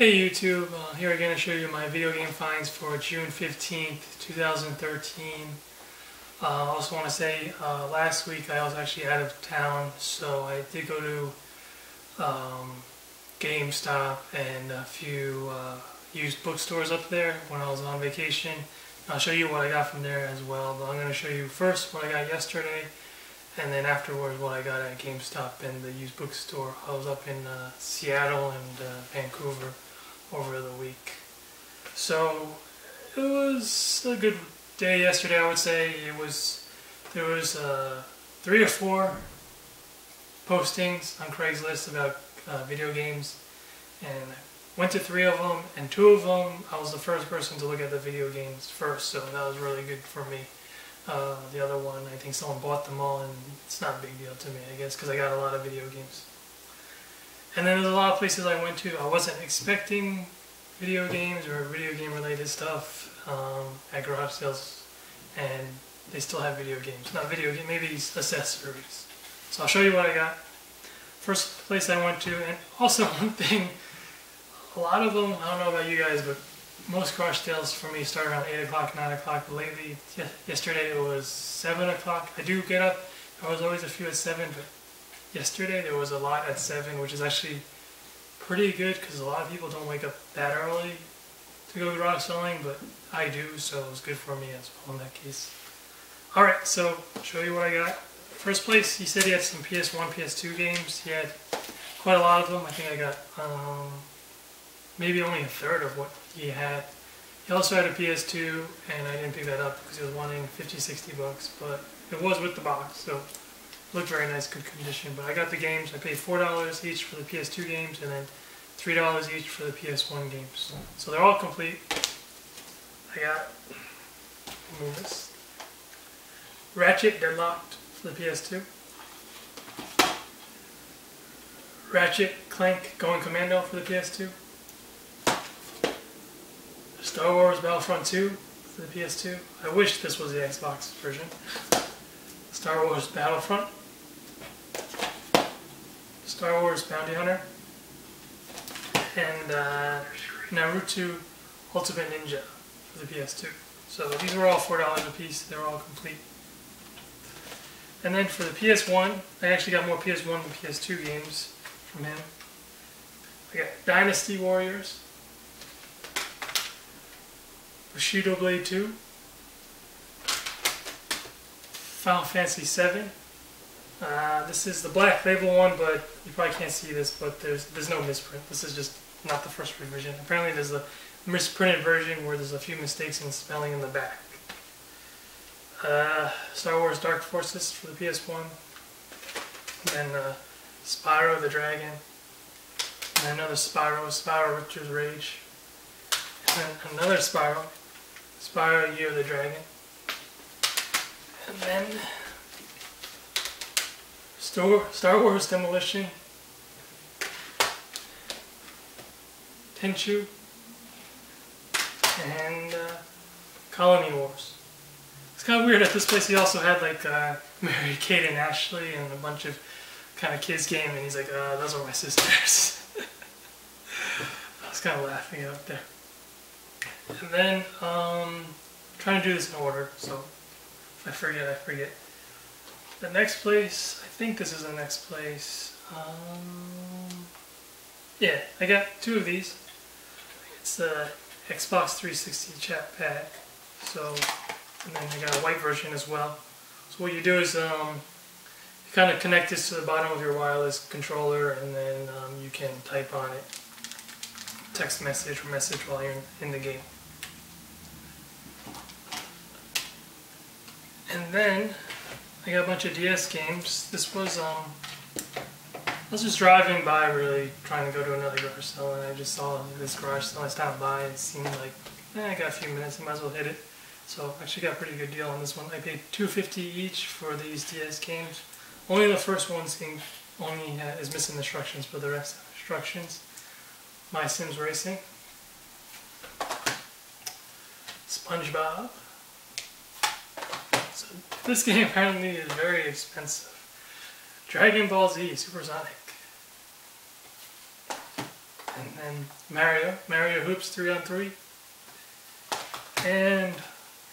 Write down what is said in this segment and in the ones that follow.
Hey YouTube, here again to show you my video game finds for June 15th, 2013. I also want to say last week I was actually out of town, so I did go to GameStop and a few used bookstores up there when I was on vacation. I'll show you what I got from there as well, but I'm going to show you first what I got yesterday and then afterwards what I got at GameStop and the used bookstore. I was up in Seattle and Vancouver over the week. So it was a good day yesterday, I would say. There was 3 or 4 postings on Craigslist about video games, and went to 3 of them, and 2 of them I was the first person to look at the video games first, so that was really good for me. The other one, I think someone bought them all, and it's not a big deal to me, I guess, because I got a lot of video games. And then there's a lot of places I went to. I wasn't expecting video games or video game related stuff at garage sales, and they still have video games. Not video games, maybe accessories. So I'll show you what I got. First place I went to, and also one thing, a lot of them, I don't know about you guys, but most garage sales for me start around 8 o'clock, 9 o'clock, but lately, yesterday it was 7 o'clock. I do get up, there was always a few at 7, but yesterday there was a lot at 7, which is actually pretty good because a lot of people don't wake up that early to go garage selling, but I do, so it was good for me as well in that case. Alright, so I'll show you what I got. First place, he said he had some PS1, PS2 games. He had quite a lot of them. I think I got maybe only a third of what he had. He also had a PS2, and I didn't pick that up because he was wanting 50, 60 bucks, but it was with the box, so looked very nice, good condition. But I got the games. I paid $4 each for the PS2 games, and then $3 each for the PS1 games. So they're all complete. I got, move this, Ratchet Deadlocked for the PS2. Ratchet Clank Going Commando for the PS2. Star Wars Battlefront 2 for the PS2. I wish this was the Xbox version. Star Wars Battlefront. Star Wars Bounty Hunter. And Naruto Ultimate Ninja for the PS2. So these were all $4 a piece. They were all complete. And then for the PS1, I actually got more PS1 than PS2 games from him. I got Dynasty Warriors, Bushido Blade 2, Final Fantasy 7. This is the black label one, but you probably can't see this, but there's no misprint. This is just not the first revision. Apparently there's a misprinted version where there's a few mistakes in spelling in the back. Star Wars Dark Forces for the PS1. And then Spyro the Dragon. And then another Spyro Richard's Rage. And then another Spyro Year of the Dragon. And then Star Wars Demolition, Tenchu, and Colony Wars. It's kind of weird at this place he also had like Mary Kate and Ashley and a bunch of kind of kids game, and he's like, those are my sisters. I was kind of laughing up there. And then, trying to do this in order, so if I forget, I forget. The next place, I think this is the next place. Yeah, I got 2 of these. It's the Xbox 360 chat pack. So, and then I got a white version as well. So what you do is you kind of connect this to the bottom of your wireless controller, and then you can type on it, text message or message while you're in the game. And then I got a bunch of DS games. This was, I was just driving by really trying to go to another garage sale, and I just saw this garage sale. I stopped by and it seemed like, I got a few minutes, I might as well hit it. So I actually got a pretty good deal on this one. I paid $2.50 each for these DS games. Only the first one is missing instructions, but the rest have instructions. My Sims Racing. SpongeBob. So this game apparently is very expensive. Dragon Ball Z Supersonic. And then Mario Hoops 3-on-3, and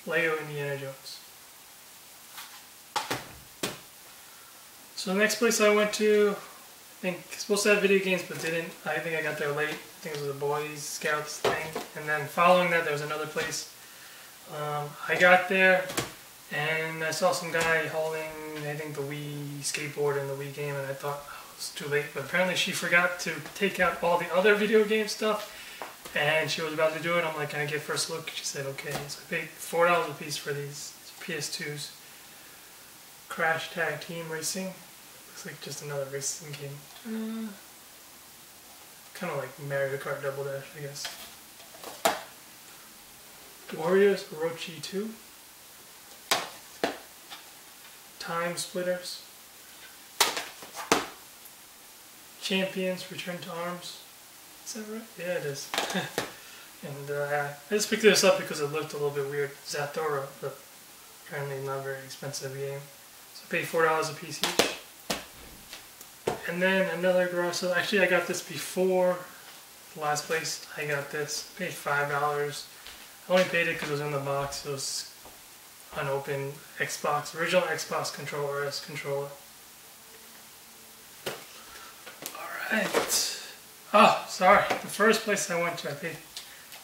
Lego Indiana Jones. So the next place I went to, I think supposed to have video games, but didn't. I think I got there late. I think it was a Boy Scouts thing. And then following that, there was another place. I got there, and I saw some guy holding, I think, the Wii skateboard in the Wii game, and I thought, oh, it was too late. But apparently she forgot to take out all the other video game stuff, and she was about to do it. I'm like, can I get first look? She said, okay. So I paid $4 a piece for these PS2s. Crash Tag Team Racing. Looks like just another racing game. Kind of like Mario Kart Double Dash, I guess. Warriors Orochi 2. Time Splitters. Champions Return to Arms. Is that right? Yeah, it is. And I just picked this up because it looked a little bit weird. Zathura, but apparently not a very expensive game. So I paid $4 a piece each. And then another garage sale. Actually, I got this before the last place. I got this. I paid $5. I only paid it because it was in the box. It was unopened Xbox, original Xbox controller, S controller. Alright. Oh, sorry. The first place I went to, I paid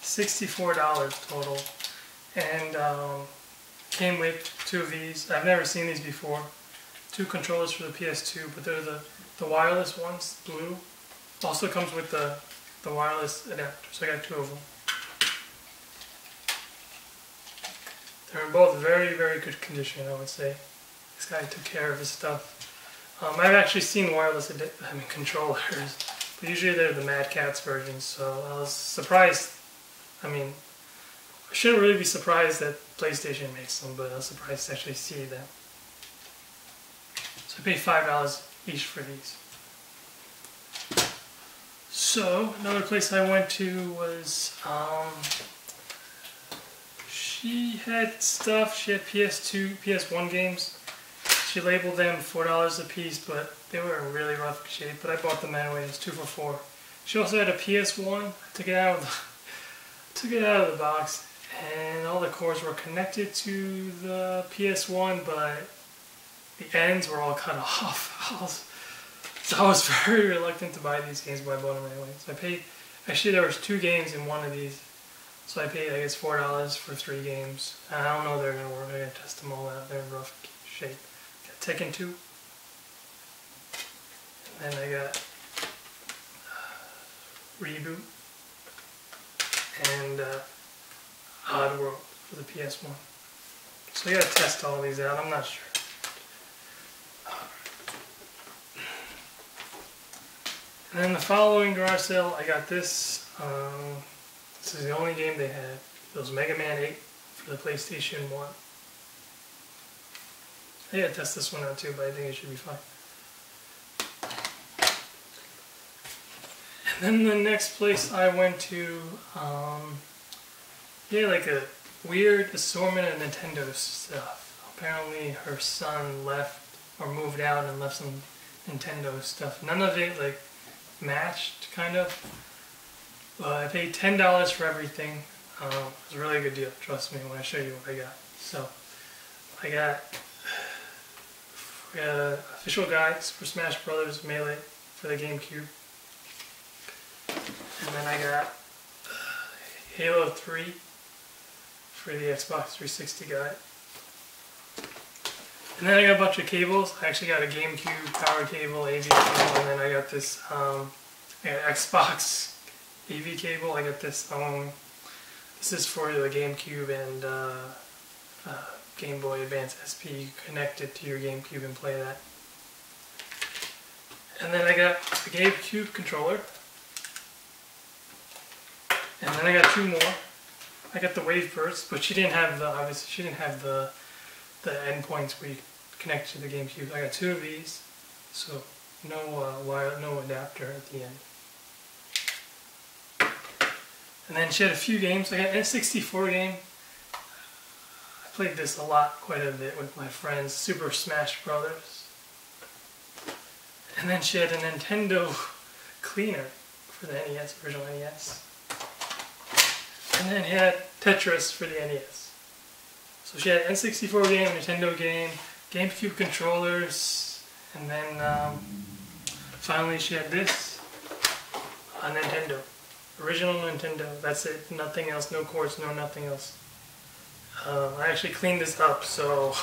$64 total. And came with two of these. I've never seen these before. Two controllers for the PS2, but they're the wireless ones, blue. Also comes with the wireless adapter, so I got two of them. They're in both very, very good condition, I would say. This guy took care of his stuff. I've actually seen wireless controllers, but usually they're the Mad Catz versions, so I was surprised. I mean, I shouldn't really be surprised that PlayStation makes them, but I was surprised to actually see them. So I paid $5 each for these. So, another place I went to was, she had stuff, she had PS2, PS1 games. She labeled them $4 a piece, but they were in really rough shape, but I bought them anyway, it's 2 for $4. She also had a PS1, I took it out of the box, and all the cords were connected to the PS1, but the ends were all cut off. So I was very reluctant to buy these games, but I bought them anyway. So I paid, actually there was 2 games in one of these, so I paid, I guess, $4 for 3 games. And I don't know if they're going to work, I gotta test them all out, they're in rough shape. Got Tekken 2, and then I got Reboot, and Oddworld for the PS1. So I gotta test all these out, I'm not sure. And then the following garage sale, I got this. This is the only game they had. It was Mega Man 8 for the PlayStation 1. I gotta test this one out too, but I think it should be fine. And then the next place I went to, yeah, like a weird assortment of Nintendo stuff. Apparently her son left or moved out and left some Nintendo stuff. None of it like matched, kind of. I paid $10 for everything. It was a really good deal, trust me, when I show you what I got. So, I got official guides for Smash Brothers Melee for the GameCube. And then I got Halo 3 for the Xbox 360 guide. And then I got a bunch of cables. I actually got a GameCube power cable, AV cable, and then I got this Xbox AV cable. I got this. This is for the GameCube and Game Boy Advance SP. Connect to your GameCube and play that. And then I got the GameCube controller. And then I got 2 more. I got the Wave Burst, but she didn't have the endpoints where you connect to the GameCube. I got 2 of these, so no adapter at the end. And then she had a few games. I got an N64 game. I played this a lot, quite a bit with my friends. Super Smash Brothers. And then she had a Nintendo cleaner for the NES, original NES. And then he had Tetris for the NES. So she had N64 game, Nintendo game, GameCube controllers, and then finally she had this on Nintendo. Original Nintendo, that's it, nothing else, no cords, no nothing else. I actually cleaned this up, so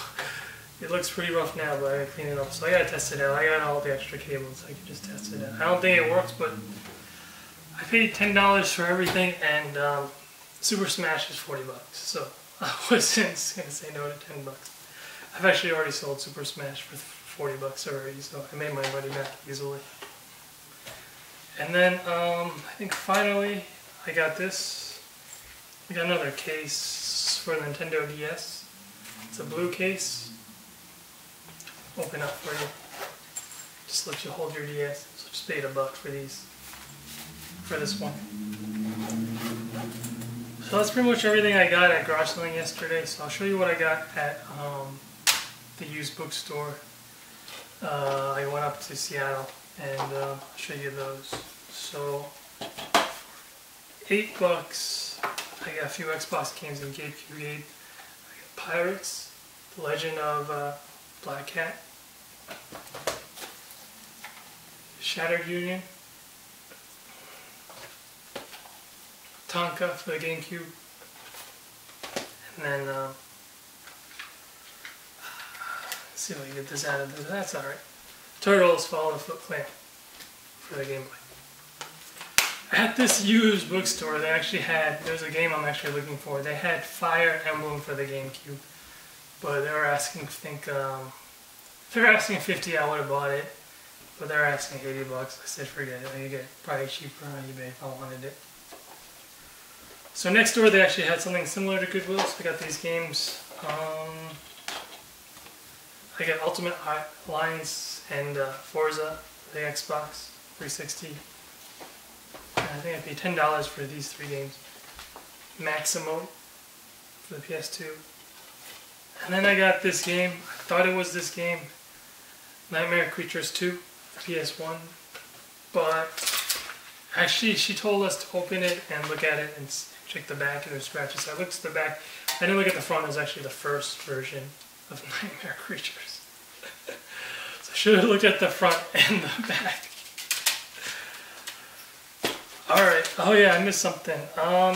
it looks pretty rough now, but I gotta clean it up. So I gotta test it out. I got all the extra cables, I can just test it out. I don't think it works, but I paid $10 for everything, and Super Smash is $40, so I wasn't gonna say no to $10. I've actually already sold Super Smash for $40 already, so I made my money back easily. And then I think finally I got this. I got another case for the Nintendo DS. It's a blue case. Open up for you. Just lets you hold your DS. So just paid $1 for these. For this one. So that's pretty much everything I got at garage selling yesterday. So I'll show you what I got at the used bookstore. I went up to Seattle and I'll show you those. So $8. I got a few Xbox games and GameCube games. I got Pirates, The Legend of Black Cat, Shattered Union, Tonka for the GameCube, and then let's see if I can get this out of this. That's alright. Turtles Follow the Foot Clan for the Game Boy. At this used bookstore, they actually had, there's a game I'm actually looking for. They had Fire Emblem for the GameCube, but they were asking, I think, if they were asking $50, I would have bought it, but they were asking $80. I said, forget it. I could get it probably cheaper on eBay if I wanted it. So next door, they actually had something similar to Goodwill. So I got these games. I got Ultimate Alliance and Forza for the Xbox 360. I think I paid $10 for these 3 games. Maximo for the PS2. And then I got this game. I thought it was this game. Nightmare Creatures 2 for PS1. But actually she told us to open it and look at it and check the back and there's scratches. So I looked at the back. I didn't look at the front. It was actually the first version of Nightmare Creatures. So I should have looked at the front and the back. Alright, oh yeah, I missed something. I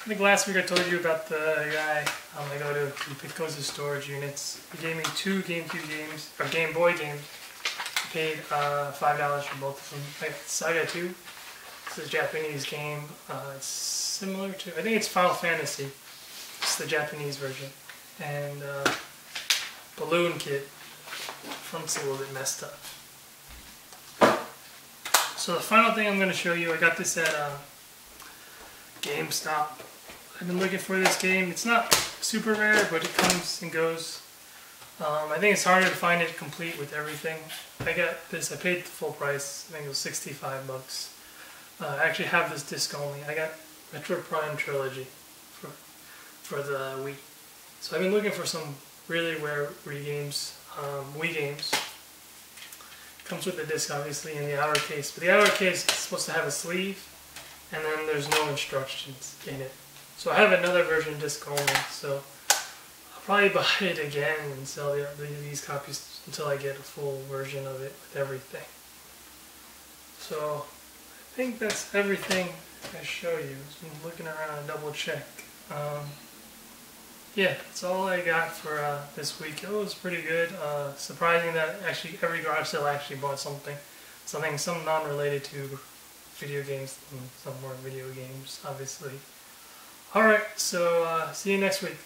think last week I told you about the guy I go to who goes to storage units. He gave me 2 GameCube games, or Game Boy games. I paid $5 for both of them. I got Saga 2. It's a Japanese game. It's similar to, I think it's Final Fantasy. It's the Japanese version. And Balloon Kid. Front's a little bit messed up. So the final thing I'm going to show you, I got this at GameStop. I've been looking for this game. It's not super rare, but it comes and goes. I think it's harder to find it complete with everything. I got this, I paid the full price. I think it was $65. I actually have this disc only. I got Metro Prime Trilogy for the Wii. So I've been looking for some really rare Wii games. Comes with the disc obviously in the outer case, but the outer case is supposed to have a sleeve and then there's no instructions in it. So I have another version disc only, so I'll probably buy it again and sell these copies until I get a full version of it with everything. So I think that's everything I show you. I'm looking around and double check. Yeah, that's all I got for this week. It was pretty good. Surprising that actually every garage sale actually bought something some non-related to video games, and some more video games, obviously. Alright, so see you next week.